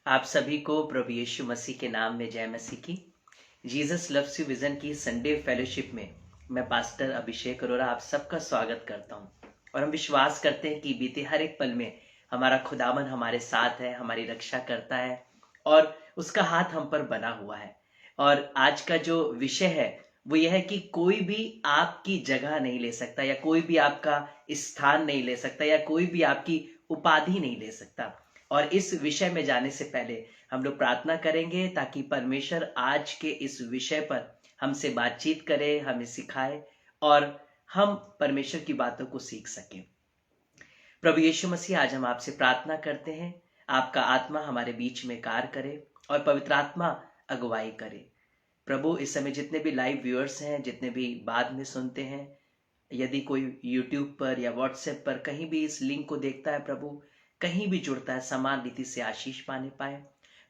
आप सभी को प्रभु यीशु मसीह के नाम में जय मसीह की। जीसस लव्स यू विजन की संडे फेलोशिप में मैं पास्टर अभिषेक अरोरा आप सबका स्वागत करता हूं। और हम विश्वास करते हैं कि बीते हर एक पल में हमारा खुदावन हमारे साथ है, हमारी रक्षा करता है और उसका हाथ हम पर बना हुआ है। और आज का जो विषय है वो यह है कि कोई भी आपकी जगह नहीं ले सकता, या कोई भी आपका स्थान नहीं ले सकता, या कोई भी आपकी उपाधि नहीं ले सकता। और इस विषय में जाने से पहले हम लोग प्रार्थना करेंगे ताकि परमेश्वर आज के इस विषय पर हमसे बातचीत करे, हमें सिखाए और हम परमेश्वर की बातों को सीख सकें। प्रभु यीशु मसीह, आज हम आपसे प्रार्थना करते हैं, आपका आत्मा हमारे बीच में कार्य करे और पवित्र आत्मा अगुवाई करे। प्रभु, इस समय जितने भी लाइव व्यूअर्स हैं, जितने भी बाद में सुनते हैं, यदि कोई यूट्यूब पर या व्हाट्सएप पर कहीं भी इस लिंक को देखता है, प्रभु कहीं भी जुड़ता है, समान रीति से आशीष पाने पाए।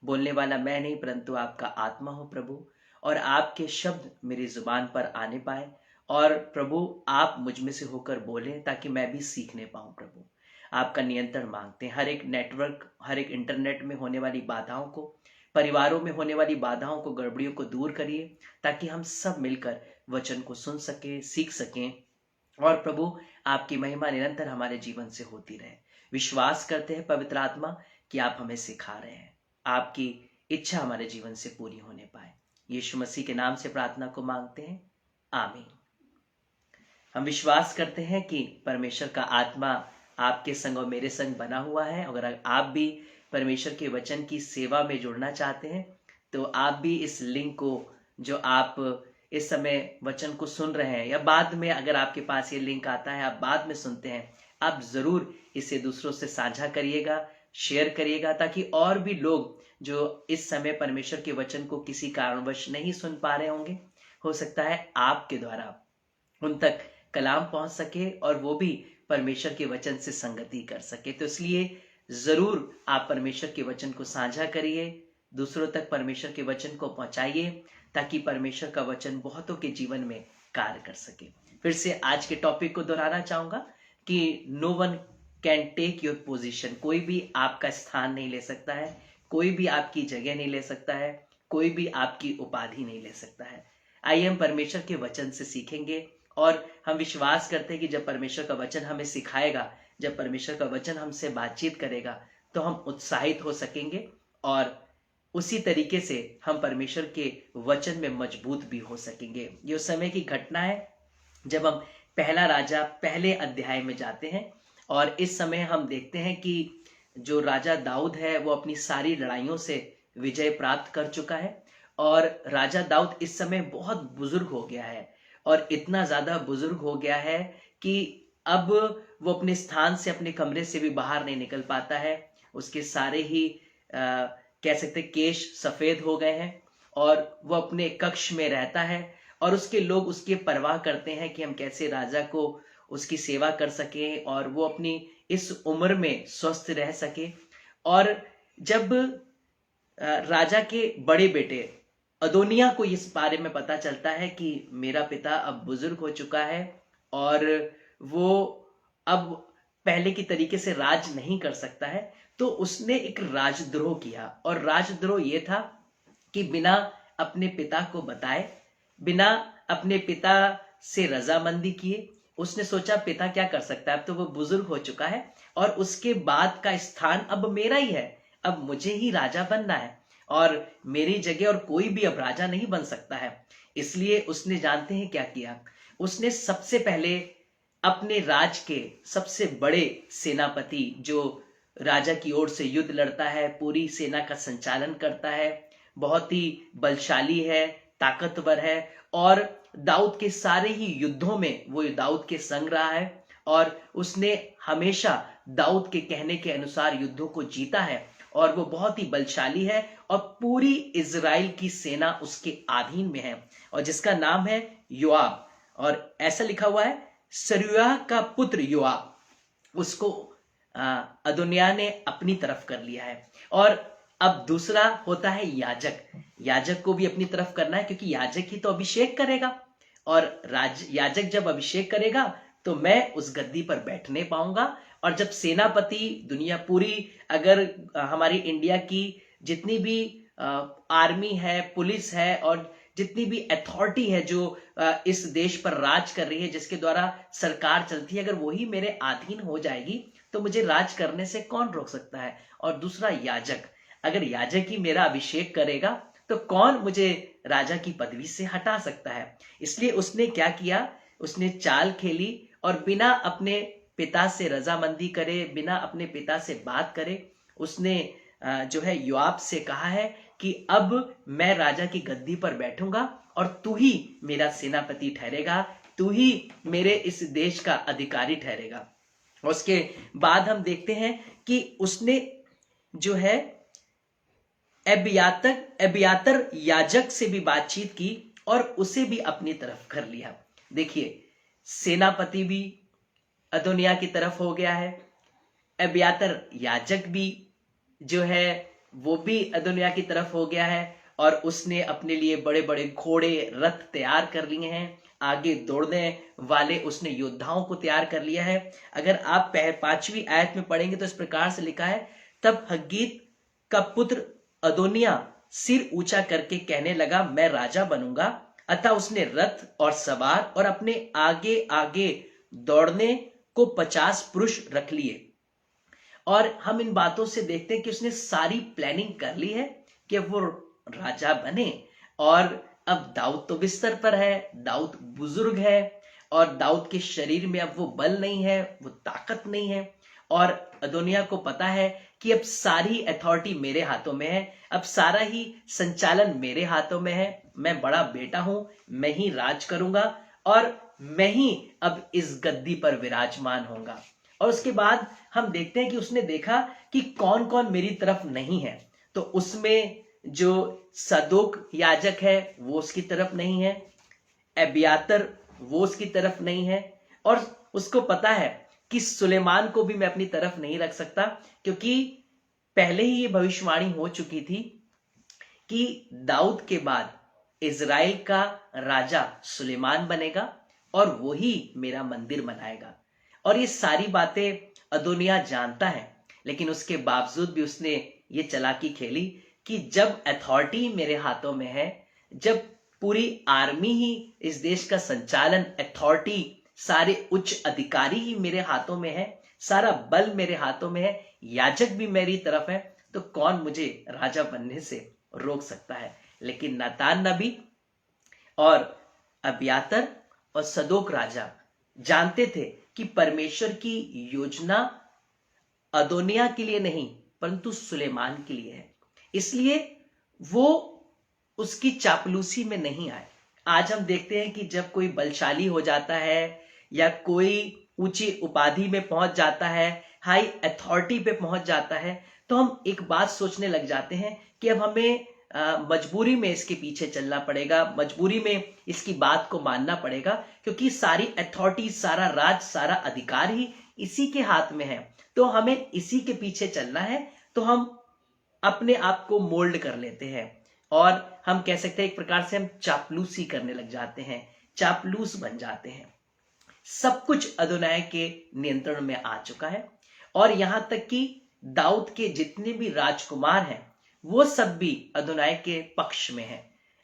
बोलने वाला मैं नहीं परंतु आपका आत्मा हो प्रभु, और आपके शब्द मेरी जुबान पर आने पाए। और प्रभु आप मुझ में से होकर बोले ताकि मैं भी सीखने पाऊं। प्रभु आपका नियंत्रण मांगते हैं, हर एक नेटवर्क, हर एक इंटरनेट में होने वाली बाधाओं को, परिवारों में होने वाली बाधाओं को, गड़बड़ियों को दूर करिए ताकि हम सब मिलकर वचन को सुन सकें, सीख सकें और प्रभु आपकी महिमा निरंतर हमारे जीवन से होती रहे। विश्वास करते हैं पवित्र आत्मा कि आप हमें सिखा रहे हैं, आपकी इच्छा हमारे जीवन से पूरी होने पाए। यीशु मसीह के नाम से प्रार्थना को मांगते हैं, आमीन। हम विश्वास करते हैं कि परमेश्वर का आत्मा आपके संग और मेरे संग बना हुआ है। अगर आप भी परमेश्वर के वचन की सेवा में जुड़ना चाहते हैं तो आप भी इस लिंक को, जो आप इस समय वचन को सुन रहे हैं या बाद में अगर आपके पास ये लिंक आता है, आप बाद में सुनते हैं, आप जरूर इसे दूसरों से साझा करिएगा, शेयर करिएगा, ताकि और भी लोग जो इस समय परमेश्वर के वचन को किसी कारणवश नहीं सुन पा रहे होंगे, हो सकता है आपके द्वारा उन तक कलाम पहुंच सके और वो भी परमेश्वर के वचन से संगति कर सके। तो इसलिए जरूर आप परमेश्वर के वचन को साझा करिए, दूसरों तक परमेश्वर के वचन को पहुंचाइए ताकि परमेश्वर का वचन बहुतों के जीवन में कार्य कर सके। फिर से आज के टॉपिक को दोहराना चाहूंगा कि no one can take your position. कोई भी आपका स्थान नहीं ले सकता है, कोई भी आपकी जगह नहीं ले सकता है, कोई भी आपकी उपाधि नहीं ले सकता है। आइए हम परमेश्वर के वचन से सीखेंगे और हम विश्वास करते हैं कि जब परमेश्वर का वचन हमें सिखाएगा, जब परमेश्वर का वचन हमसे बातचीत करेगा तो हम उत्साहित हो सकेंगे और उसी तरीके से हम परमेश्वर के वचन में मजबूत भी हो सकेंगे। ये उस समय की घटना है जब हम पहला राजा पहले अध्याय में जाते हैं और इस समय हम देखते हैं कि जो राजा दाऊद है वो अपनी सारी लड़ाइयों से विजय प्राप्त कर चुका है और राजा दाऊद इस समय बहुत बुजुर्ग हो गया है और इतना ज्यादा बुजुर्ग हो गया है कि अब वो अपने स्थान से, अपने कमरे से भी बाहर नहीं निकल पाता है। उसके सारे ही कह सकते केश सफेद हो गए हैं और वो अपने कक्ष में रहता है और उसके लोग उसकी परवाह करते हैं कि हम कैसे राजा को उसकी सेवा कर सकें और वो अपनी इस उम्र में स्वस्थ रह सके। और जब राजा के बड़े बेटे अदोनिया को इस बारे में पता चलता है कि मेरा पिता अब बुजुर्ग हो चुका है और वो अब पहले की तरीके से राज नहीं कर सकता है, तो उसने एक राजद्रोह किया। और राजद्रोह ये था कि बिना अपने पिता को बताए, बिना अपने पिता से रजामंदी किए, उसने सोचा पिता क्या कर सकता है, अब तो वो बुजुर्ग हो चुका है और उसके बाद का स्थान अब मेरा ही है, अब मुझे ही राजा बनना है और मेरी जगह और कोई भी अब राजा नहीं बन सकता है। इसलिए उसने, जानते हैं क्या किया, उसने सबसे पहले अपने राज के सबसे बड़े सेनापति, जो राजा की ओर से युद्ध लड़ता है, पूरी सेना का संचालन करता है, बहुत ही बलशाली है, ताकतवर है और दाऊद के सारे ही युद्धों में वो दाऊद के संग रहा है और उसने हमेशा दाऊद के कहने के अनुसार युद्धों को जीता है और वो बहुत ही बलशाली है और पूरी इजराइल की सेना उसके अधीन में है और जिसका नाम है योआब। और ऐसा लिखा हुआ है, सरूया का पुत्र योआब, उसको अदोनिया ने अपनी तरफ कर लिया है। और अब दूसरा होता है याजक। याजक को भी अपनी तरफ करना है क्योंकि याजक ही तो अभिषेक करेगा और याजक जब अभिषेक करेगा तो मैं उस गद्दी पर बैठने पाऊंगा। और जब सेनापति, दुनिया पूरी, अगर हमारी इंडिया की जितनी भी आर्मी है, पुलिस है और जितनी भी अथॉरिटी है जो इस देश पर राज कर रही है, जिसके द्वारा सरकार चलती है, अगर वही मेरे अधीन हो जाएगी तो मुझे राज करने से कौन रोक सकता है। और दूसरा याजक, अगर याजक ही मेरा अभिषेक करेगा तो कौन मुझे राजा की पदवी से हटा सकता है। इसलिए उसने क्या किया, उसने चाल खेली और बिना अपने पिता से रजामंदी करे, बिना अपने पिता से बात करे, उसने जो है योआब से कहा है कि अब मैं राजा की गद्दी पर बैठूंगा और तू ही मेरा सेनापति ठहरेगा, तू ही मेरे इस देश का अधिकारी ठहरेगा। उसके बाद हम देखते हैं कि उसने जो है एबियातर याजक से भी बातचीत की और उसे भी अपनी तरफ कर लिया। देखिए, सेनापति भी अदोनिया की तरफ हो गया है, एबियातर याजक भी जो है वो भी अदोनिया की तरफ हो गया है और उसने अपने लिए बड़े बड़े घोड़े रथ तैयार कर लिए हैं, आगे दौड़ने वाले उसने योद्धाओं को तैयार कर लिया है। अगर आप 5वीं आयत में पढ़ेंगे तो इस प्रकार से लिखा है, तब हग्गीत का पुत्र अदोनिया सिर ऊंचा करके कहने लगा, मैं राजा बनूंगा। अतः उसने रथ और सवार और अपने आगे आगे दौड़ने को 50 पुरुष रख लिए। और हम इन बातों से देखते हैं कि उसने सारी प्लानिंग कर ली है कि वो राजा बने। और अब दाऊद तो बिस्तर पर है, दाऊद बुजुर्ग है और दाऊद के शरीर में अब वो बल नहीं है, वो ताकत नहीं है। और अदोनिया को पता है कि अब सारी अथॉरिटी मेरे हाथों में है, अब सारा ही संचालन मेरे हाथों में है, मैं बड़ा बेटा हूं, मैं ही राज करूंगा और मैं ही अब इस गद्दी पर विराजमान होऊंगा। और उसके बाद हम देखते हैं कि उसने देखा कि कौन कौन मेरी तरफ नहीं है। तो उसमें जो सदोक याजक है वो उसकी तरफ नहीं है, एबियातर वो उसकी तरफ नहीं है, और उसको पता है कि सुलेमान को भी मैं अपनी तरफ नहीं रख सकता, क्योंकि पहले ही ये भविष्यवाणी हो चुकी थी कि दाऊद के बाद इज़राइल का राजा सुलेमान बनेगा और वो ही मेरा मंदिर बनाएगा। और ये सारी बातें अदोनिया जानता है, लेकिन उसके बावजूद भी उसने ये चालाकी खेली कि जब अथॉरिटी मेरे हाथों में है, जब पूरी आर्मी ही इस देश का संचालन, अथॉरिटी, सारे उच्च अधिकारी ही मेरे हाथों में है, सारा बल मेरे हाथों में है, याजक भी मेरी तरफ है, तो कौन मुझे राजा बनने से रोक सकता है। लेकिन नातान नबी और अबियातर और सदोक राजा जानते थे कि परमेश्वर की योजना अदोनिया के लिए नहीं परंतु सुलेमान के लिए है, इसलिए वो उसकी चापलूसी में नहीं आए। आज हम देखते हैं कि जब कोई बलशाली हो जाता है या कोई ऊंची उपाधि में पहुंच जाता है, हाई अथॉरिटी पे पहुंच जाता है, तो हम एक बात सोचने लग जाते हैं कि अब हमें मजबूरी में इसके पीछे चलना पड़ेगा, मजबूरी में इसकी बात को मानना पड़ेगा, क्योंकि सारी अथॉरिटी, सारा राज, सारा अधिकार ही इसी के हाथ में है, तो हमें इसी के पीछे चलना है। तो हम अपने आप को मोल्ड कर लेते हैं और हम कह सकते हैं एक प्रकार से हम चापलूसी करने लग जाते हैं, चापलूस बन जाते हैं। सब कुछ अदोनिया के नियंत्रण में आ चुका है और यहां तक कि दाऊद के जितने भी राजकुमार हैं वो सब भी अदोनिया के पक्ष में हैं।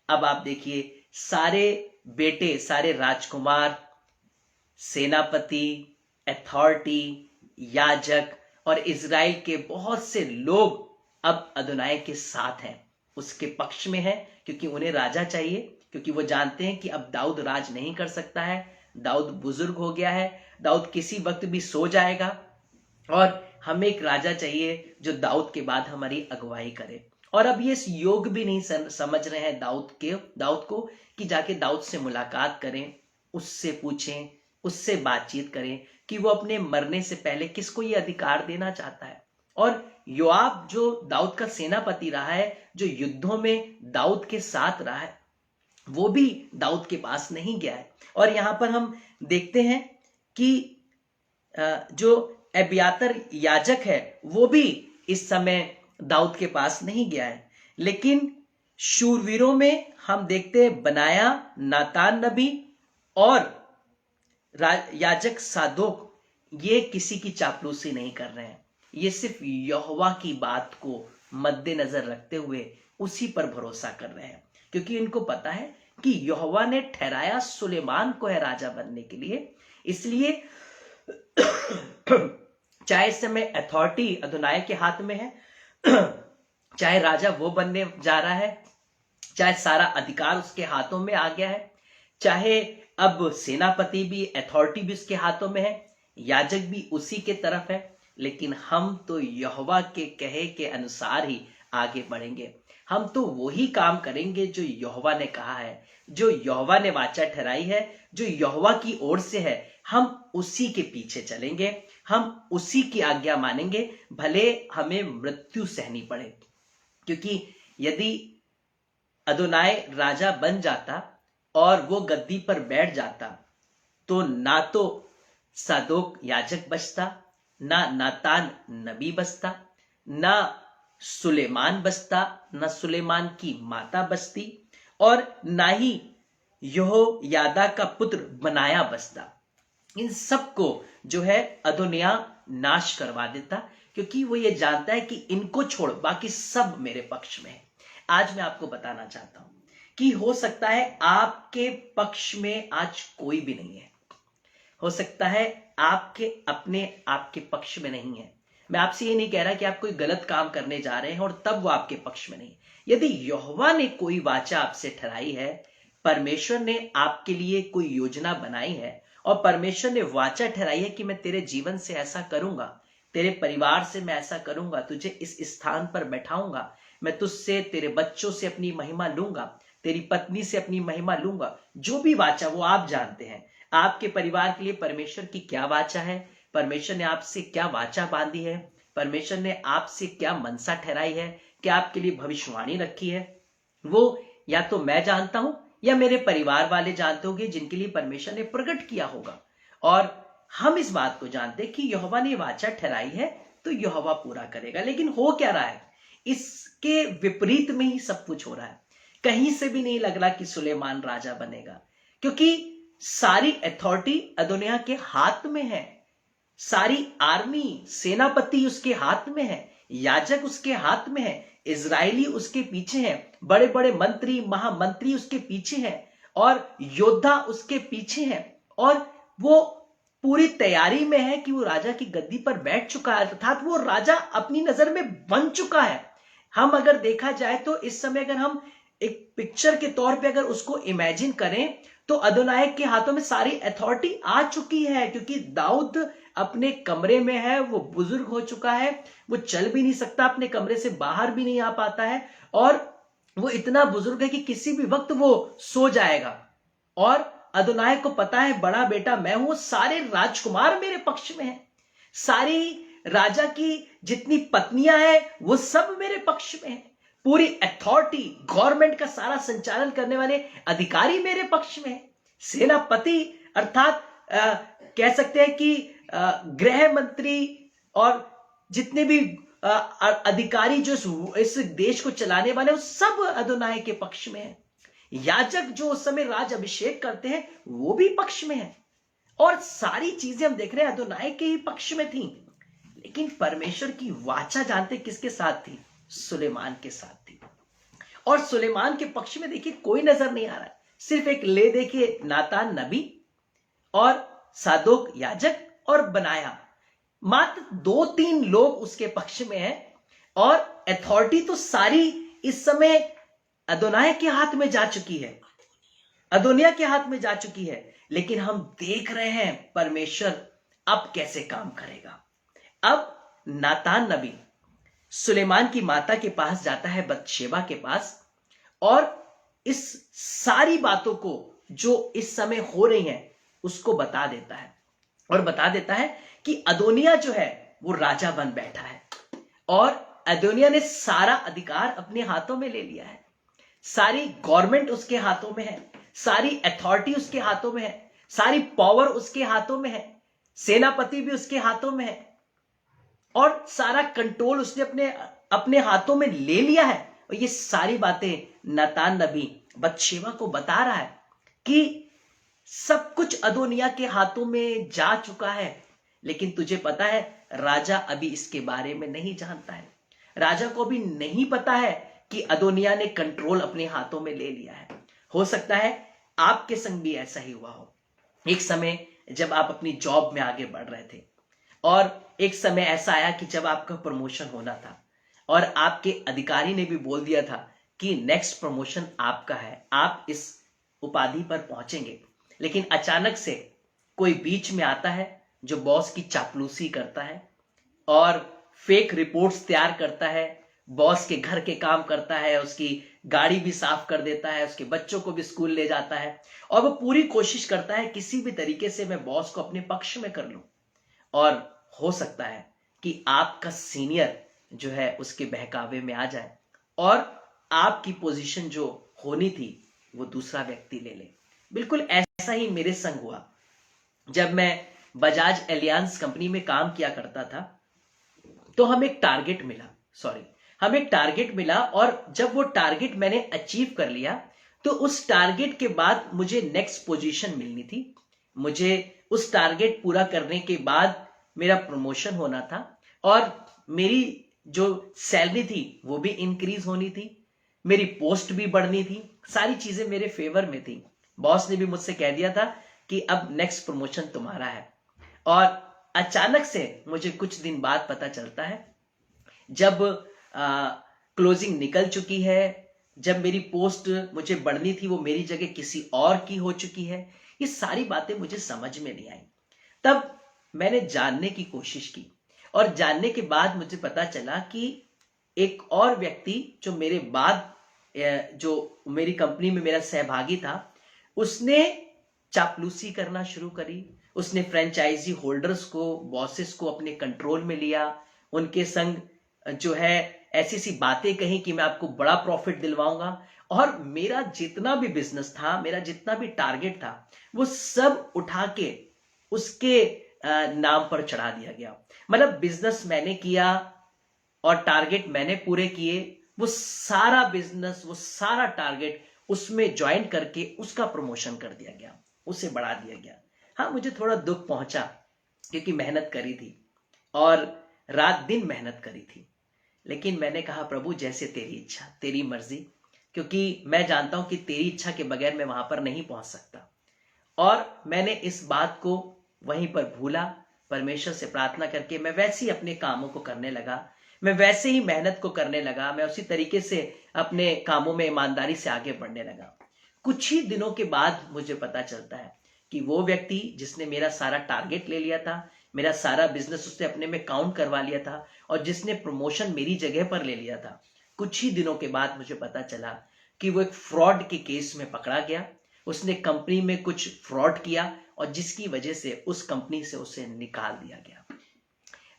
अब आप देखिए, सारे बेटे, सारे राजकुमार, सेनापति, अथॉरिटी, याजक और इज़राइल के बहुत से लोग अब अदोनिया के साथ हैं, उसके पक्ष में है, क्योंकि उन्हें राजा चाहिए, क्योंकि वो जानते हैं कि अब दाऊद राज नहीं कर सकता है, दाऊद बुजुर्ग हो गया है, दाऊद किसी वक्त भी सो जाएगा और हमें एक राजा चाहिए जो दाऊद के बाद हमारी अगुवाई करे। और अब ये इस योग भी नहीं समझ रहे हैं दाऊद को कि जाके दाऊद से मुलाकात करें, उससे पूछें, उससे बातचीत करें कि वो अपने मरने से पहले किसको ये अधिकार देना चाहता है। और योआब जो दाऊद का सेनापति रहा है, जो युद्धों में दाऊद के साथ रहा है, वो भी दाऊद के पास नहीं गया है। और यहां पर हम देखते हैं कि जो एबियातर याजक है वो भी इस समय दाऊद के पास नहीं गया है। लेकिन शूरवीरों में हम देखते हैं बनाया, नातान नबी और याजक सादोक, ये किसी की चापलूसी नहीं कर रहे हैं, ये सिर्फ यहोवा की बात को मद्देनजर रखते हुए उसी पर भरोसा कर रहे हैं, क्योंकि इनको पता है कि यहोवा ने ठहराया सुलेमान को है राजा बनने के लिए। इसलिए चाहे इस समय अथॉरिटी अदोनाई के हाथ में है, चाहे राजा वो बनने जा रहा है, चाहे सारा अधिकार उसके हाथों में आ गया है, चाहे अब सेनापति भी, अथॉरिटी भी उसके हाथों में है, याजक भी उसी के तरफ है, लेकिन हम तो यहोवा के कहे के अनुसार ही आगे बढ़ेंगे। हम तो वही काम करेंगे जो यहोवा ने कहा है, जो यहोवा ने वाचा ठहराई है, जो यहोवा की ओर से है, हम उसी के पीछे चलेंगे, हम उसी की आज्ञा मानेंगे, भले हमें मृत्यु सहनी पड़े। क्योंकि यदि अदोनाई राजा बन जाता और वो गद्दी पर बैठ जाता, तो ना तो सादोक याजक बचता, ना नातान नबी बचता, ना सुलेमान बचता, ना सुलेमान की माता बचती, और ना ही यहोयादा का पुत्र बनाया बचता। इन सबको जो है अदोनिया नाश करवा देता, क्योंकि वो ये जानता है कि इनको छोड़ बाकी सब मेरे पक्ष में है। आज मैं आपको बताना चाहता हूं कि हो सकता है आपके पक्ष में आज कोई भी नहीं है, हो सकता है आपके पक्ष में नहीं है। मैं आपसे ये नहीं कह रहा कि आप कोई गलत काम करने जा रहे हैं और तब वो आपके पक्ष में नहीं। यदि यहोवा ने कोई वाचा आपसे ठहराई है, परमेश्वर ने आपके लिए कोई योजना बनाई है और परमेश्वर ने वाचा ठहराई है कि मैं तेरे जीवन से ऐसा करूंगा, तेरे परिवार से मैं ऐसा करूंगा, तुझे इस स्थान पर बैठाऊंगा, मैं तुझसे, तेरे बच्चों से अपनी महिमा लूंगा, तेरी पत्नी से अपनी महिमा लूंगा, जो भी वाचा वो आप जानते हैं। आपके परिवार के लिए परमेश्वर की क्या वाचा है, परमेश्वर ने आपसे क्या वाचा बांधी है, परमेश्वर ने आपसे क्या मनसा ठहराई है, क्या आपके लिए भविष्यवाणी रखी है, वो या तो मैं जानता हूं या मेरे परिवार वाले जानते होंगे, जिनके लिए परमेश्वर ने प्रकट किया होगा। और हम इस बात को जानते हैं कि यहोवा ने वाचा ठहराई है तो यहोवा पूरा करेगा। लेकिन हो क्या रहा है, इसके विपरीत में ही सब कुछ हो रहा है। कहीं से भी नहीं लग रहा कि सुलेमान राजा बनेगा, क्योंकि सारी अथॉरिटी अदोनिया के हाथ में है, सारी आर्मी, सेनापति उसके हाथ में है, याजक उसके हाथ में है, इजरायली उसके पीछे हैं, बड़े बड़े मंत्री, महामंत्री उसके पीछे हैं, और योद्धा उसके पीछे हैं, और वो पूरी तैयारी में है कि वो राजा की गद्दी पर बैठ चुका है, अर्थात वो राजा अपनी नजर में बन चुका है। हम अगर देखा जाए तो इस समय अगर हम एक पिक्चर के तौर पे अगर उसको इमेजिन करें तो अदोनाई के हाथों में सारी अथॉरिटी आ चुकी है, क्योंकि दाऊद अपने कमरे में है, वो बुजुर्ग हो चुका है, वो चल भी नहीं सकता, अपने कमरे से बाहर भी नहीं आ पाता है, और वो इतना बुजुर्ग है कि किसी भी वक्त वो सो जाएगा। और अदोनाई को पता है बड़ा बेटा मैं हूं, सारे राजकुमार मेरे पक्ष में हैं, सारी राजा की जितनी पत्नियां हैं वो सब मेरे पक्ष में हैं, पूरी अथॉरिटी, गवर्नमेंट का सारा संचालन करने वाले अधिकारी मेरे पक्ष में है, सेनापति अर्थात कह सकते हैं कि गृह मंत्री और जितने भी अधिकारी जो इस देश को चलाने वाले वो सब अदोनाई के पक्ष में है। याजक जो उस समय राज अभिषेक करते हैं वो भी पक्ष में है, और सारी चीजें हम देख रहे हैं अदोनाई के ही पक्ष में थी। लेकिन परमेश्वर की वाचा जानते किसके साथ थी? सुलेमान के साथ थी। और सुलेमान के पक्ष में देखिए कोई नजर नहीं आ रहा है, सिर्फ एक ले देखिए नातान नबी और सादोक याजक और बनाया, मात्र 2-3 लोग उसके पक्ष में हैं, और अथॉरिटी तो सारी इस समय अदोनिया के हाथ में जा चुकी है, अदोनिया के हाथ में जा चुकी है। लेकिन हम देख रहे हैं परमेश्वर अब कैसे काम करेगा। अब नातान नबी सुलेमान की माता के पास जाता है, बतशेबा के पास, और इस सारी बातों को जो इस समय हो रही हैं उसको बता देता है, और बता देता है कि अदोनिया जो है वो राजा बन बैठा है, और अदोनिया ने सारा अधिकार अपने हाथों में ले लिया है, सारी गवर्नमेंट उसके हाथों में है, सारी अथॉरिटी उसके हाथों में है, सारी पावर उसके हाथों में है, सेनापति भी उसके हाथों में है, और सारा कंट्रोल उसने अपने हाथों में ले लिया है। और ये सारी बातें नातान नबी बतशेबा को बता रहा है कि सब कुछ अदोनिया के हाथों में जा चुका है, लेकिन तुझे पता है राजा अभी इसके बारे में नहीं जानता है। राजा को भी नहीं पता है कि अदोनिया ने कंट्रोल अपने हाथों में ले लिया है। हो सकता है आपके संग भी ऐसा ही हुआ हो। एक समय जब आप अपनी जॉब में आगे बढ़ रहे थे और एक समय ऐसा आया कि जब आपका प्रमोशन होना था और आपके अधिकारी ने भी बोल दिया था कि नेक्स्ट प्रमोशन आपका है, आप इस उपाधि पर पहुंचेंगे, लेकिन अचानक से कोई बीच में आता है जो बॉस की चापलूसी करता है और फेक रिपोर्ट्स तैयार करता है, बॉस के घर के काम करता है, उसकी गाड़ी भी साफ कर देता है, उसके बच्चों को भी स्कूल ले जाता है और वो पूरी कोशिश करता है किसी भी तरीके से मैं बॉस को अपने पक्ष में कर लूं। और हो सकता है कि आपका सीनियर जो है उसके बहकावे में आ जाए और आपकी पोजीशन जो होनी थी वो दूसरा व्यक्ति ले ले। बिल्कुल ऐसा ही मेरे संग हुआ। जब मैं बजाज एलियांस कंपनी में काम किया करता था तो हमें एक टारगेट मिला और जब वो टारगेट मैंने अचीव कर लिया तो उस टारगेट के बाद मुझे नेक्स्ट पोजीशन मिलनी थी। मुझे उस टारगेट पूरा करने के बाद मेरा प्रमोशन होना था और मेरी जो सैलरी थी वो भी इंक्रीज होनी थी, मेरी पोस्ट भी बढ़नी थी, सारी चीजें मेरे फेवर में थी। बॉस ने भी मुझसे कह दिया था कि अब नेक्स्ट प्रमोशन तुम्हारा है। और अचानक से मुझे कुछ दिन बाद पता चलता है, जब क्लोजिंग निकल चुकी है, जब मेरी पोस्ट मुझे बढ़नी थी वो मेरी जगह किसी और की हो चुकी है, ये सारी बातें मुझे समझ में नहीं आई। तब मैंने जानने की कोशिश की और जानने के बाद मुझे पता चला कि एक और व्यक्ति जो मेरे बाद जो मेरी कंपनी में मेरा सहभागी था, उसने चापलूसी करना शुरू करी। उसने फ्रेंचाइजी होल्डर्स को, बॉसेस को अपने कंट्रोल में लिया, उनके संग जो है ऐसी सी बातें कही कि मैं आपको बड़ा प्रॉफिट दिलवाऊंगा और मेरा जितना भी बिजनेस था, मेरा जितना भी टारगेट था, वो सब उठा के उसके नाम पर चढ़ा दिया गया। मतलब बिजनेस मैंने किया और टारगेट मैंने पूरे किए, वो सारा बिजनेस, वो सारा टारगेट उसमें ज्वाइन करके उसका प्रमोशन कर दिया गया, उसे बढ़ा दिया गया। हाँ, मुझे थोड़ा दुख पहुंचा क्योंकि मेहनत करी थी और रात दिन मेहनत करी थी, लेकिन मैंने कहा प्रभु जैसे तेरी इच्छा, तेरी मर्जी, क्योंकि मैं जानता हूं कि तेरी इच्छा के बगैर मैं वहां पर नहीं पहुंच सकता। और मैंने इस बात को वहीं पर भूला। परमेश्वर से प्रार्थना करके मैं वैसे ही अपने कामों को करने लगा, मैं वैसे ही मेहनत को करने लगा, मैं उसी तरीके से अपने कामों में ईमानदारी से आगे बढ़ने लगा। कुछ ही दिनों के बाद मुझे पता चलता है कि वो व्यक्ति जिसने मेरा सारा टारगेट ले लिया था, मेरा सारा बिजनेस उसने अपने में काउंट करवा लिया था और जिसने प्रमोशन मेरी जगह पर ले लिया था, कुछ ही दिनों के बाद मुझे पता चला कि वो एक फ्रॉड के केस में पकड़ा गया। उसने कंपनी में कुछ फ्रॉड किया और जिसकी वजह से उस कंपनी से उसे निकाल दिया गया।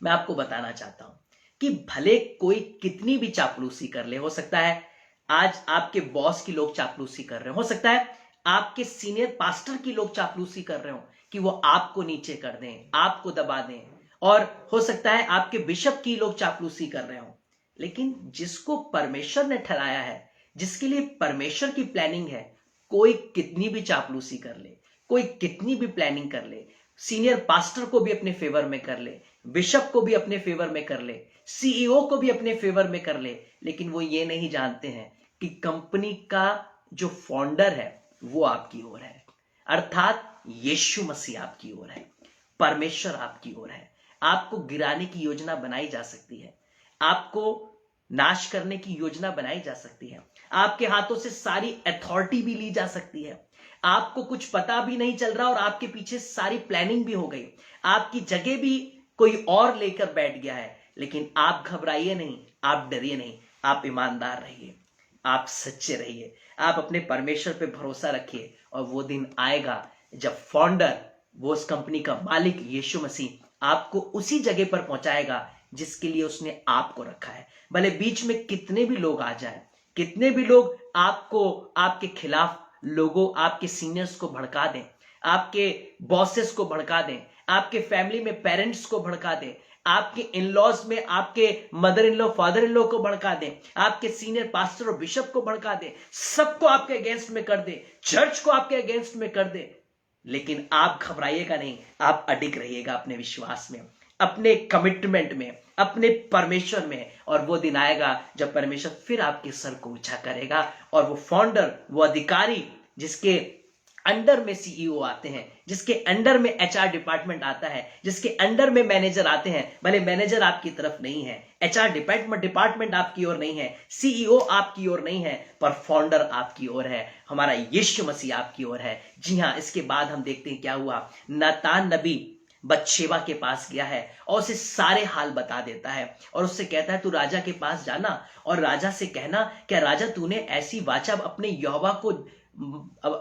मैं आपको बताना चाहता हूं कि भले कोई कितनी भी चापलूसी कर ले, हो सकता है आज आपके बॉस की लोग चापलूसी कर रहे हो सकता है आपके सीनियर पास्टर की लोग चापलूसी कर रहे हो कि वो आपको नीचे कर दें, आपको दबा दें, और हो सकता है आपके बिशप की लोग चापलूसी कर रहे हो, लेकिन जिसको परमेश्वर ने ठहराया है, जिसके लिए परमेश्वर की प्लानिंग है, कोई कितनी भी चापलूसी कर ले, कोई कितनी भी प्लानिंग कर ले, सीनियर पास्टर को भी अपने फेवर में कर ले, बिशप को भी अपने फेवर में कर ले, सीईओ को भी अपने फेवर में कर ले, लेकिन वो ये नहीं जानते हैं कि कंपनी का जो फाउंडर है वो आपकी ओर है, अर्थात यीशु मसीह आपकी ओर है, परमेश्वर आपकी ओर है। आपको गिराने की योजना बनाई जा सकती है, आपको नाश करने की योजना बनाई जा सकती है, आपके हाथों से सारी अथॉरिटी भी ली जा सकती है, आपको कुछ पता भी नहीं चल रहा और आपके पीछे सारी प्लानिंग भी हो गई, आपकी जगह भी कोई और लेकर बैठ गया है, लेकिन आप घबराइए नहीं, आप डरिए नहीं, आप ईमानदार रहिए, आप सच्चे रहिए, आप अपने परमेश्वर पे भरोसा रखिए और वो दिन आएगा जब फाउंडर, वो उस कंपनी का मालिक यीशु मसीह आपको उसी जगह पर पहुंचाएगा जिसके लिए उसने आपको रखा है। भले बीच में कितने भी लोग आ जाए, कितने भी लोग आपको, आपके खिलाफ लोगों, आपके सीनियर्स को भड़का दें, आपके बॉसेस को भड़का दें, आपके फैमिली में पेरेंट्स को भड़का दें, आपके इन लॉज में आपके mother in law, father in law को भड़का दें, आपके सीनियर पास्टर और बिशप को भड़का दें, सबको आपके अगेंस्ट में कर दे, चर्च को आपके अगेंस्ट में कर दे, लेकिन आप घबराइएगा नहीं, आप अडिग रहिएगा अपने विश्वास में, अपने कमिटमेंट में, अपने परमेश्वर में, और वो दिन आएगा जब परमेश्वर फिर आपके सर को ऊंचा करेगा और वो फाउंडर, वो अधिकारी जिसके अंडर में सीईओ आते हैं, जिसके अंडर में एचआर डिपार्टमेंट आता है, जिसके अंडर में मैनेजर आते हैं, भले मैनेजर आपकी तरफ नहीं है, एचआर डिपार्टमेंट आपकी ओर नहीं है, सीईओ आपकी ओर नहीं है, पर फाउंडर आपकी ओर है, हमारा यीशु मसीह आपकी ओर है। जी हाँ, इसके बाद हम देखते हैं क्या हुआ। नातान नबी बतशेबा के पास गया है और उसे सारे हाल बता देता है और उससे कहता है तू राजा के पास जाना और राजा से कहना, क्या राजा तूने ऐसी वाचा अपने यहोवा को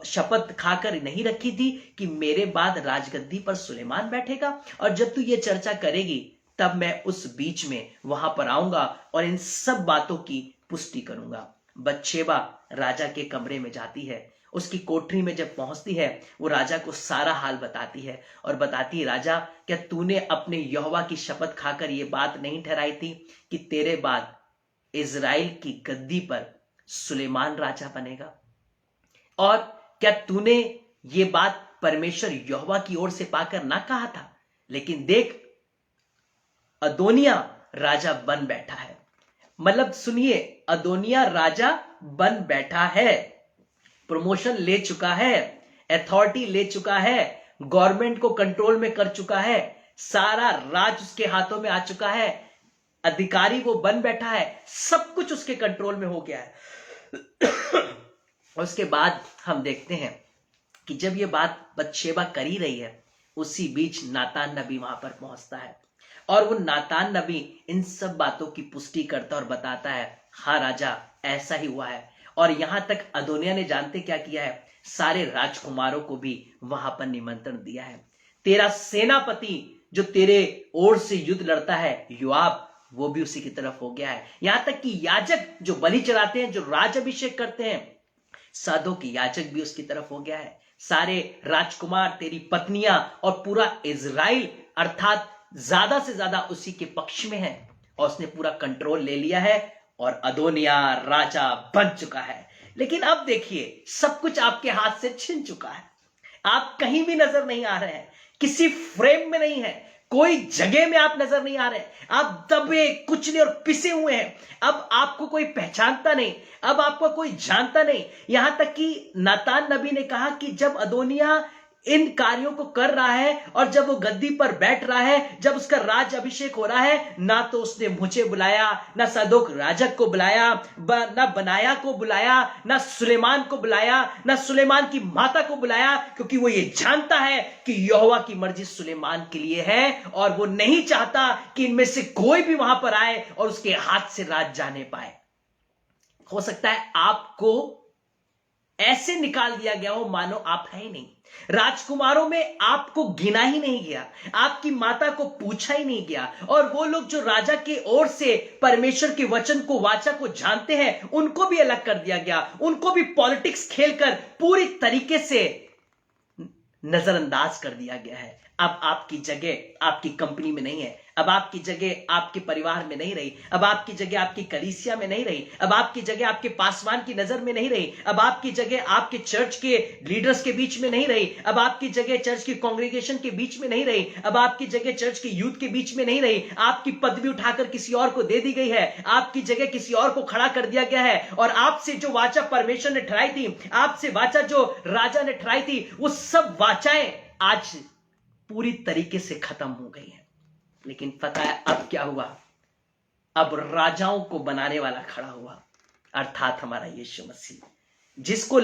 शपथ खाकर नहीं रखी थी कि मेरे बाद राजगद्दी पर सुलेमान बैठेगा, और जब तू ये चर्चा करेगी तब मैं उस बीच में वहां पर आऊंगा और इन सब बातों की पुष्टि करूंगा। बतशेबा राजा के कमरे में जाती है, उसकी कोठरी में जब पहुंचती है वो राजा को सारा हाल बताती है और बताती है, राजा क्या तूने अपने यहोवा की शपथ खाकर ये बात नहीं ठहराई थी कि तेरे बाद इजराइल की गद्दी पर सुलेमान राजा बनेगा? और क्या तूने ये बात परमेश्वर यहोवा की ओर से पाकर ना कहा था? लेकिन देख, अदोनिया राजा बन बैठा है। मतलब सुनिए, अदोनिया राजा बन बैठा है, प्रमोशन ले चुका है, अथॉरिटी ले चुका है, गवर्नमेंट को कंट्रोल में कर चुका है, सारा राज उसके हाथों में आ चुका है, अधिकारी वो बन बैठा है, सब कुछ उसके कंट्रोल में हो गया है। उसके बाद हम देखते हैं कि जब ये बात बतशेबा कर ही रही है, उसी बीच नातान नबी वहां पर पहुंचता है और वो नातान नबी इन सब बातों की पुष्टि करता और बताता है, हाँ राजा ऐसा ही हुआ है। और यहां तक अदोनिया ने जानते क्या किया है, सारे राजकुमारों को भी वहां पर निमंत्रण दिया है। तेरा सेनापति जो तेरे ओर से युद्ध लड़ता है, योआब, वो भी उसी की तरफ हो गया है। यहां तक कि याजक जो बलि चढ़ाते हैं, जो राज अभिषेक करते हैं, साधों की याजक भी उसकी तरफ हो गया है। सारे राजकुमार, तेरी पत्नियां और पूरा इजराइल अर्थात ज्यादा से ज्यादा उसी के पक्ष में है और उसने पूरा कंट्रोल ले लिया है और अदोनिया राजा बन चुका है। लेकिन अब देखिए, सब कुछ आपके हाथ से छिन चुका है, आप कहीं भी नजर नहीं आ रहे हैं, किसी फ्रेम में नहीं है, कोई जगह में आप नजर नहीं आ रहे, आप दबे कुछ नहीं और पिसे हुए हैं। अब आपको कोई पहचानता नहीं, अब आपको कोई जानता नहीं। यहां तक कि नातान नबी ने कहा कि जब अदोनिया इन कार्यों को कर रहा है और जब वो गद्दी पर बैठ रहा है, जब उसका राज अभिषेक हो रहा है, ना तो उसने मुझे बुलाया, ना सदोक राजक को बुलाया, ना बनाया को बुलाया, ना सुलेमान को बुलाया, ना सुलेमान की माता को बुलाया, क्योंकि वो ये जानता है कि यहोवा की मर्जी सुलेमान के लिए है और वो नहीं चाहता कि इनमें से कोई भी वहां पर आए और उसके हाथ से राज जाने पाए। हो सकता है आपको ऐसे निकाल दिया गया हो मानो आप है ही नहीं, राजकुमारों में आपको गिना ही नहीं गया, आपकी माता को पूछा ही नहीं गया, और वो लोग जो राजा की ओर से परमेश्वर के वचन को, वाचा को जानते हैं, उनको भी अलग कर दिया गया, उनको भी पॉलिटिक्स खेलकर पूरी तरीके से नजरअंदाज कर दिया गया है। अब आपकी जगह आपकी कंपनी में नहीं है, अब आपकी जगह आपके परिवार में नहीं रही, अब आपकी जगह आपकी कलीसिया में नहीं रही, अब आपकी जगह आपके पासवान की नजर में नहीं रही, अब आपकी जगह आपके चर्च के लीडर्स के बीच में नहीं रही, अब आपकी जगह चर्च की कांग्रेगेशन के बीच में नहीं रही, अब आपकी जगह चर्च के यूथ के बीच में नहीं रही, आपकी पदवी उठाकर किसी और को दे दी गई है, आपकी जगह किसी और को खड़ा कर दिया गया है, और आपसे जो वाचा परमेश्वर ने ठहराई थी, आपसे वाचा जो राजा ने ठहराई थी, वो सब वाचाएं आज पूरी तरीके से खत्म हो गई है। लेकिन पता है अब क्या हुआ? अब राजाओं को बनाने वाला खड़ा हुआ, अर्थात हमारा यीशु मसीह, जिसको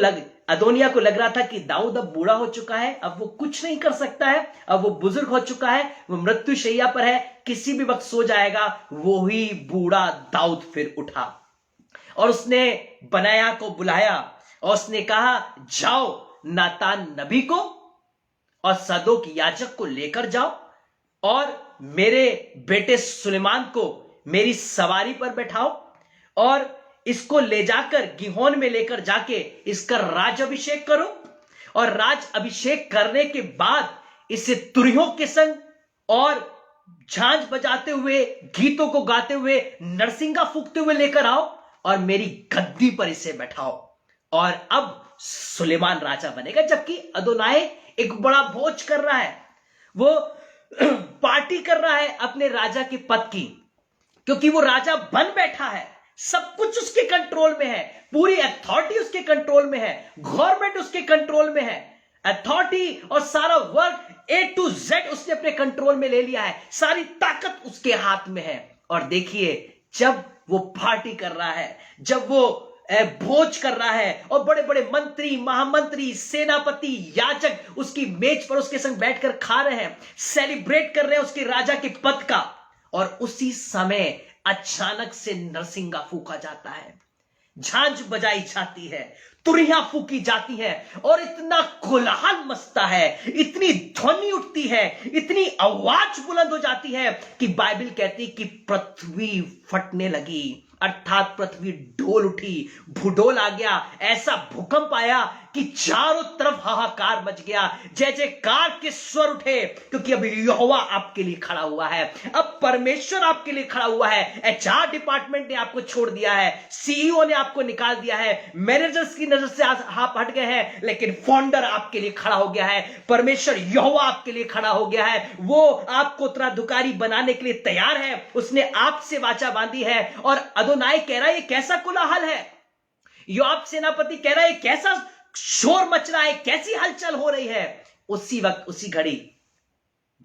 अदोनिया को लग रहा था कि दाऊद अब बूढ़ा हो चुका है, अब वो कुछ नहीं कर सकता है, अब वो बुजुर्ग हो चुका है, वो मृत्यु शैया पर है, किसी भी वक्त सो जाएगा। वो ही बूढ़ा दाऊद फिर उठा और उसने बनाया को बुलाया और उसने कहा, जाओ नातान नबी को और सदोक याजक को लेकर जाओ और मेरे बेटे सुलेमान को मेरी सवारी पर बैठाओ और इसको ले जाकर गिहोन में लेकर जाके इसका राज अभिषेक करो, और राज अभिषेक करने के बाद इसे तुरहियों के संग और झांझ बजाते हुए, गीतों को गाते हुए, नरसिंगा फूकते हुए लेकर आओ और मेरी गद्दी पर इसे बैठाओ, और अब सुलेमान राजा बनेगा। जबकि अदोनाई एक बड़ा भोज कर रहा है, वो पार्टी कर रहा है अपने राजा के पद की, क्योंकि वो राजा बन बैठा है, सब कुछ उसके कंट्रोल में है, पूरी अथॉरिटी उसके कंट्रोल में है, गवर्नमेंट उसके कंट्रोल में है, अथॉरिटी और सारा वर्क A to Z उसने अपने कंट्रोल में ले लिया है, सारी ताकत उसके हाथ में है। और देखिए जब वो पार्टी कर रहा है, जब वो भोज कर रहा है और बड़े बड़े मंत्री, महामंत्री, सेनापति, याजक उसकी मेज पर उसके संग बैठकर खा रहे हैं, सेलिब्रेट कर रहे हैं उसके राजा के पद का, और उसी समय अचानक से नरसिंगा फूका जाता है, झांझ बजाई जाती है, तुरियां फूकी जाती है और इतना कोलाहल मचता है, इतनी ध्वनि उठती है, इतनी आवाज बुलंद हो जाती है कि बाइबल कहती है कि पृथ्वी फटने लगी, अर्थात पृथ्वी डोल उठी, भूडोल आ गया, ऐसा भूकंप आया कि चारों तरफ हाहाकार मच गया, जय जयकार के स्वर उठे, क्योंकि अब यहोवा आपके लिए खड़ा हुआ है, अब परमेश्वर आपके लिए खड़ा हुआ है। एचआर डिपार्टमेंट ने आपको छोड़ दिया है, सीईओ ने आपको निकाल दिया है, मैनेजर्स की नजर से आप हट गए हैं, लेकिन फाउंडर आपके लिए खड़ा हो गया है, परमेश्वर यहोवा आपके लिए खड़ा हो गया है। वो आपको उत्तराधिकारी बनाने के लिए तैयार है, उसने आपसे वाचा बांधी है। और अदोनाई कह रहा है ये कैसा कोलाहल है, योआब सेनापति कह रहा है कैसा शोर मच रहा है, कैसी हलचल हो रही है। उसी वक्त, उसी घड़ी,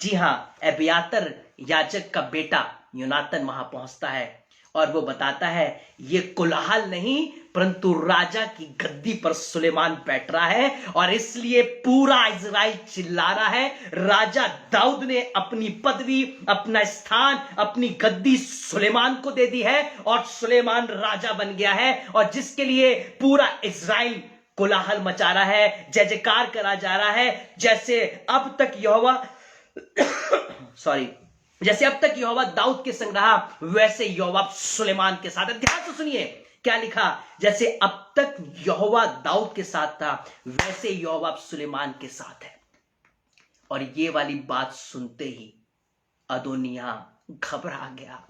जी हां, अबियातर याजक का बेटा योनातन वहां पहुंचता है और वो बताता है ये कोलाहल नहीं, परंतु राजा की गद्दी पर सुलेमान बैठ रहा है और इसलिए पूरा इजराइल चिल्ला रहा है। राजा दाऊद ने अपनी पदवी, अपना स्थान, अपनी गद्दी सुलेमान को दे दी है और सुलेमान राजा बन गया है, और जिसके लिए पूरा इजराइल कोलाहल मचा रहा है, जय जयकार करा जा रहा है। जैसे अब तक यहोवा दाऊद के संग रहा, वैसे यहोवा सुलेमान के साथ है। ध्यान से सुनिए क्या लिखा, जैसे अब तक यहोवा दाऊद के साथ था, वैसे यहोवा सुलेमान के साथ है। और ये वाली बात सुनते ही अदोनिया घबरा गया,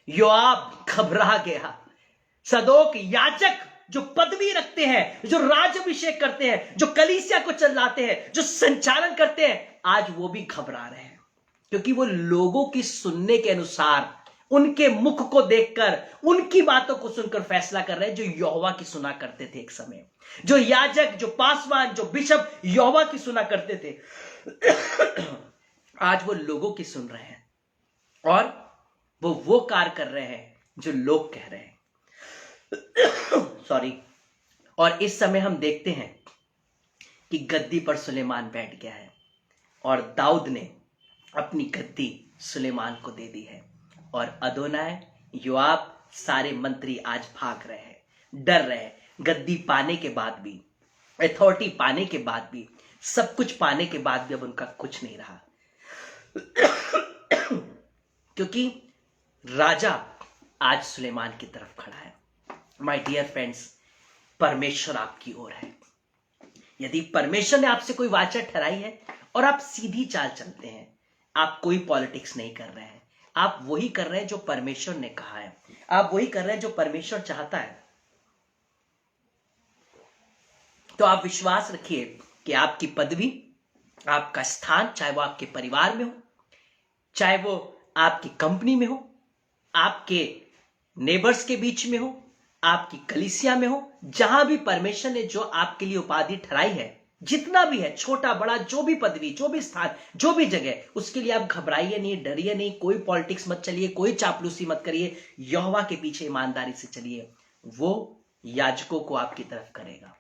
योआब घबरा गया, सदोक याजक जो पदवी रखते हैं, जो राजाभिषेक करते हैं, जो कलीसिया को चलाते हैं, जो संचालन करते हैं, आज वो भी घबरा रहे हैं, क्योंकि वो लोगों की सुनने के अनुसार, उनके मुख को देखकर, उनकी बातों को सुनकर फैसला कर रहे हैं, जो यहोवा की सुना करते थे एक समय, जो याजक, जो पासवान, जो बिशप यहोवा की सुना करते थे। आज वो लोगों की सुन रहे हैं और वो कार्य कर रहे हैं जो लोग कह रहे हैं। सॉरी। और इस समय हम देखते हैं कि गद्दी पर सुलेमान बैठ गया है और दाऊद ने अपनी गद्दी सुलेमान को दे दी है। और अदोनाय, योआब, सारे मंत्री आज भाग रहे हैं, डर रहे हैं। गद्दी पाने के बाद भी, अथॉरिटी पाने के बाद भी, सब कुछ पाने के बाद भी अब उनका कुछ नहीं रहा, क्योंकि राजा आज सुलेमान की तरफ खड़ा है। माय डियर फ्रेंड्स, परमेश्वर आपकी ओर है। यदि परमेश्वर ने आपसे कोई वाचा ठहराई है और आप सीधी चाल चलते हैं, आप कोई पॉलिटिक्स नहीं कर रहे हैं, आप वही कर रहे हैं जो परमेश्वर ने कहा है, आप वही कर रहे हैं जो परमेश्वर चाहता है, तो आप विश्वास रखिए कि आपकी पदवी, आपका स्थान, चाहे वो आपके परिवार में हो, चाहे वो आपकी कंपनी में हो, आपके नेबर्स के बीच में हो, आपकी कलीसिया में हो, जहां भी परमेश्वर ने जो आपके लिए उपाधि ठहराई है, जितना भी है, छोटा बड़ा, जो भी पदवी, जो भी स्थान, जो भी जगह, उसके लिए आप घबराइए नहीं, डरिए नहीं, कोई पॉलिटिक्स मत चलिए, कोई चापलूसी मत करिए, यहोवा के पीछे ईमानदारी से चलिए। वो याजकों को आपकी तरफ करेगा,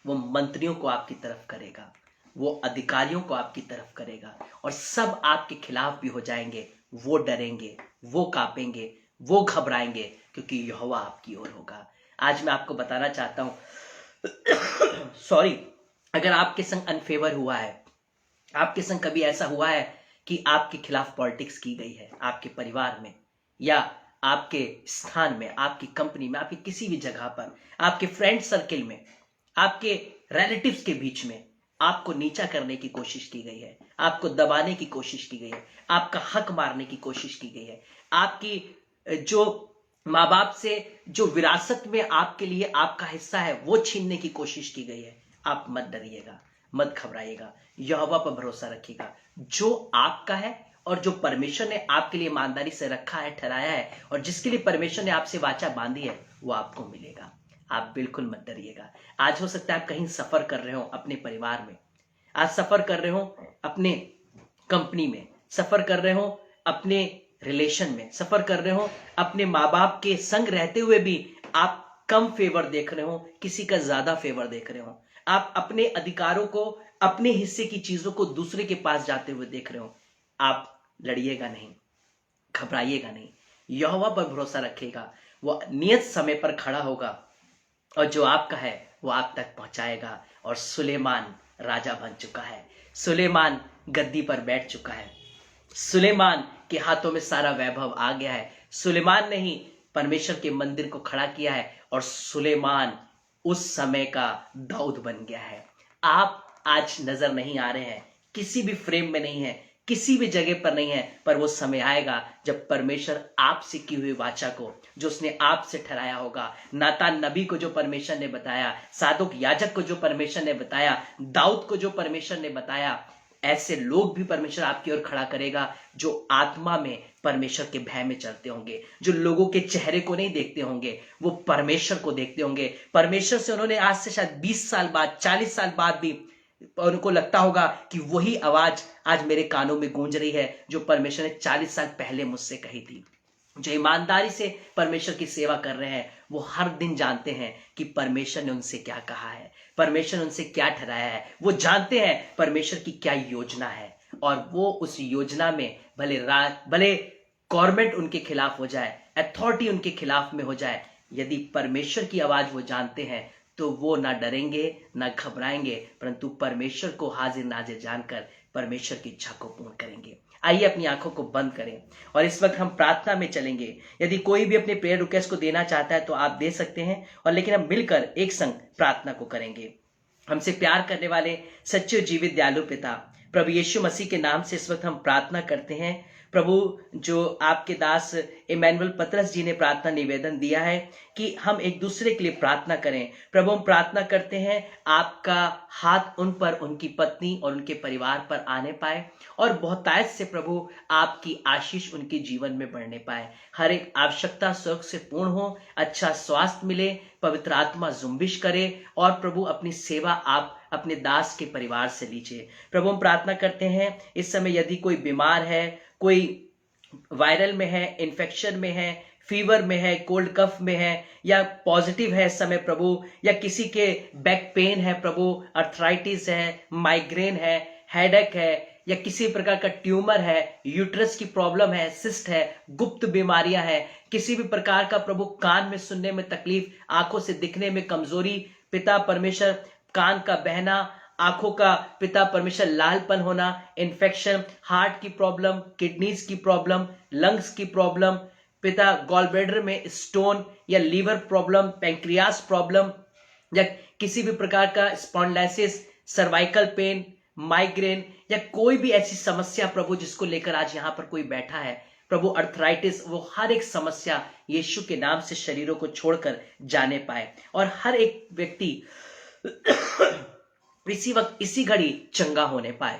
वो मंत्रियों को आपकी तरफ करेगा, वो अधिकारियों को आपकी तरफ करेगा, और सब आपके खिलाफ भी हो जाएंगे। वो डरेंगे, वो कांपेंगे, वो घबराएंगे, क्योंकि यहोवा आपकी ओर होगा। आज मैं आपको बताना चाहता हूं सॉरी, अगर आपके संग अनफेवर हुआ है, आपके संग कभी ऐसा हुआ है कि आपके खिलाफ पॉलिटिक्स की गई है, आपके परिवार में या आपके स्थान में, आपकी कंपनी में, आपकी किसी भी जगह पर, आपके फ्रेंड सर्किल में, आपके रिलेटिव्स के बीच में, आपको नीचा करने की कोशिश की गई है, आपको दबाने की कोशिश की गई है, आपका हक मारने की कोशिश की गई है, आपकी जो माँ बाप से जो विरासत में आपके लिए आपका हिस्सा है वो छीनने की कोशिश की गई है, आप मत डरिएगा, मत घबराइएगा, यहोवा पर भरोसा रखिएगा। जो आपका है और जो परमेश्वर ने आपके लिए ईमानदारी से रखा है, ठहराया है, और जिसके लिए परमेश्वर ने आपसे वाचा बांधी है, वो आपको मिलेगा। आप बिल्कुल मत डरिएगा। आज हो सकता है आप कहीं सफर कर रहे हो अपने परिवार में, आज सफर कर रहे हो अपने कंपनी में, सफर कर रहे हो अपने रिलेशन में, सफर कर रहे हो अपने माँ बाप के संग रहते हुए भी आप कम फेवर देख रहे हो, किसी का ज्यादा फेवर देख रहे हो। आप अपने अधिकारों को, अपने हिस्से की चीजों को दूसरे के पास जाते हुए देख रहे हो। आप लड़िएगा नहीं, घबराइएगा नहीं, यहोवा पर भरोसा रखिएगा। वो नियत समय पर खड़ा होगा और जो आपका है वो आप तक पहुंचाएगा। और सुलेमान राजा बन चुका है, सुलेमान गद्दी पर बैठ चुका है, सुलेमान के हाथों में सारा वैभव आ गया है। सुलेमान ने ही परमेश्वर के मंदिर को खड़ा किया है और सुलेमान उस समय का दाऊद बन गया है। आप आज नजर नहीं आ रहे हैं, किसी भी फ्रेम में नहीं है, किसी भी जगह पर नहीं है, पर वो समय आएगा जब परमेश्वर आपसे की हुई वाचा को, जो उसने आपसे ठहराया होगा, नातान नबी को जो परमेश्वर ने बताया, सादुक याजक को जो परमेश्वर ने बताया, दाऊद को जो परमेश्वर ने बताया, ऐसे लोग भी परमेश्वर आपकी ओर खड़ा करेगा जो आत्मा में परमेश्वर के भय में चलते होंगे, जो लोगों के चेहरे को नहीं देखते होंगे, वो परमेश्वर को देखते होंगे। परमेश्वर से उन्होंने आज से शायद 20 साल बाद, 40 साल बाद भी उनको लगता होगा कि वही आवाज आज मेरे कानों में गूंज रही है जो परमेश्वर ने 40 साल पहले मुझसे कही थी। जो ईमानदारी से परमेश्वर की सेवा कर रहे हैं वो हर दिन जानते हैं कि परमेश्वर ने उनसे क्या कहा है, परमेश्वर ने उनसे क्या ठहराया है। वो जानते हैं परमेश्वर की क्या योजना है, और वो उस योजना में भले गवर्नमेंट उनके खिलाफ हो जाए, अथॉरिटी उनके खिलाफ में हो जाए, यदि परमेश्वर की आवाज वो जानते हैं तो वो ना डरेंगे ना घबराएंगे, परंतु परमेश्वर को हाजिर नाजिर जानकर परमेश्वर की इच्छा को पूर्ण करेंगे। आइए अपनी आंखों को बंद करें और इस वक्त हम प्रार्थना में चलेंगे। यदि कोई भी अपने प्रेयर रिक्वेस्ट को देना चाहता है तो आप दे सकते हैं, और लेकिन हम मिलकर एक संग प्रार्थना को करेंगे। हमसे प्यार करने वाले सच्चे जीवित दयालु पिता, प्रभु यीशु मसीह के नाम से इस वक्त हम प्रार्थना करते हैं। प्रभु, जो आपके दास इमैनुअल पतरस जी ने प्रार्थना निवेदन दिया है कि हम एक दूसरे के लिए प्रार्थना करें, प्रभु हम प्रार्थना करते हैं आपका हाथ उन पर, उनकी पत्नी और उनके परिवार पर आने पाए, और बहुतायत से प्रभु आपकी आशीष उनके जीवन में बढ़ने पाए। हर एक आवश्यकता सुख से पूर्ण हो, अच्छा स्वास्थ्य मिले, पवित्र आत्मा जुम्बिश करे, और प्रभु अपनी सेवा आप अपने दास के परिवार से लीजिए। प्रभु हम प्रार्थना करते हैं इस समय यदि कोई बीमार है, कोई वायरल में है, इन्फेक्शन में है, फीवर में है, कोल्ड कफ में है, या पॉजिटिव है इस समय प्रभु, या किसी के बैक पेन है प्रभु, अर्थराइटिस है, माइग्रेन है, हेडेक है, या किसी प्रकार का ट्यूमर है, यूट्रस की प्रॉब्लम है, सिस्ट है, गुप्त बीमारियां हैं, किसी भी प्रकार का प्रभु कान में सुनने में तकलीफ, आंखों से दिखने में कमजोरी, पिता परमेश्वर कान का बहना, आंखों का पिता परमेश्वर लालपन होना, इन्फेक्शन, हार्ट की प्रॉब्लम, किडनीज की प्रॉब्लम, लंग्स की प्रॉब्लम, पिता गॉलब्लैडर में स्टोन या लीवर प्रॉब्लम, पैंक्रियास प्रॉब्लम, या किसी भी प्रकार का स्पॉन्डिलाइटिस, सर्वाइकल पेन, माइग्रेन, या कोई भी ऐसी समस्या प्रभु जिसको लेकर आज यहाँ पर कोई बैठा है प्रभु, अर्थराइटिस, वो हर एक समस्या यीशु के नाम से शरीरों को छोड़कर जाने पाए, और हर एक व्यक्ति इसी वक्त इसी घड़ी चंगा होने पाए।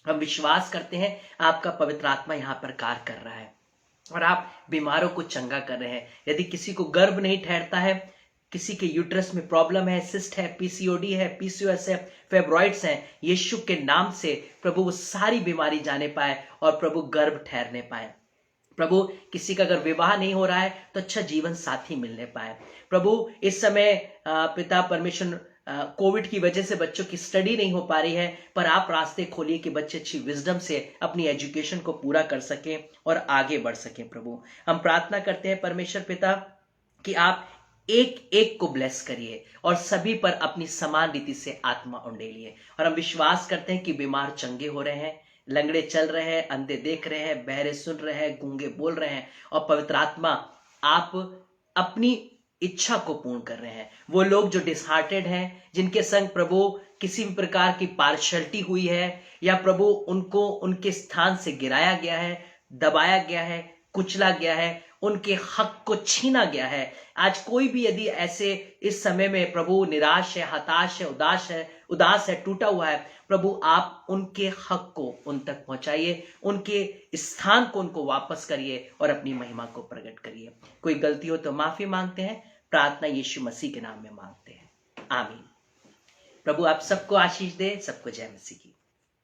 हम विश्वास करते हैं आपका पवित्र आत्मा यहाँ पर कार्य कर रहा है और आप बीमारों को चंगा कर रहे हैं। यदि किसी को गर्भ नहीं ठहरता है, किसी के यूट्रस में प्रॉब्लम है, सिस्ट है, पीसीओडी है, पीसीओएस है, फेब्रॉइड्स हैं, यीशु के नाम से प्रभु वो सारी बीमारी जाने पाए और प्रभु गर्भ ठहरने पाए। प्रभु किसी का अगर विवाह नहीं हो रहा है तो अच्छा जीवन साथी मिलने पाए। प्रभु इस समय पिता परमेश्वर कोविड की वजह से बच्चों की स्टडी नहीं हो पा रही है, पर आप रास्ते खोलिए कि बच्चे अच्छी विजडम से अपनी एजुकेशन को पूरा कर सकें और आगे बढ़ सकें। प्रभु हम प्रार्थना करते हैं परमेश्वर पिता कि आप एक एक को ब्लेस करिए और सभी पर अपनी समान रीति से आत्मा उंडेलिए। और हम विश्वास करते हैं कि बीमार चंगे हो रहे हैं, लंगड़े चल रहे हैं, अंधे देख रहे हैं, बहरे सुन रहे हैं, गूंगे बोल रहे हैं, और पवित्र आत्मा आप अपनी इच्छा को पूर्ण कर रहे हैं। वो लोग जो डिसहार्टेड हैं, जिनके संग प्रभु किसी भी प्रकार की पार्शलिटी हुई है, या प्रभु उनको उनके स्थान से गिराया गया है, दबाया गया है, कुचला गया है, उनके हक को छीना गया है। आज कोई भी यदि ऐसे इस समय में प्रभु निराश है, हताश है, उदास है, टूटा हुआ है, प्रभु आप उनके हक को उन तक पहुंचाइए, उनके स्थान को उनको वापस करिए और अपनी महिमा को प्रकट करिए। कोई गलती हो तो माफी मांगते हैं, प्रार्थना यीशु मसीह के नाम में मांगते हैं, आमीन। प्रभु आप सबको आशीष दे, सबको जय मसीह की।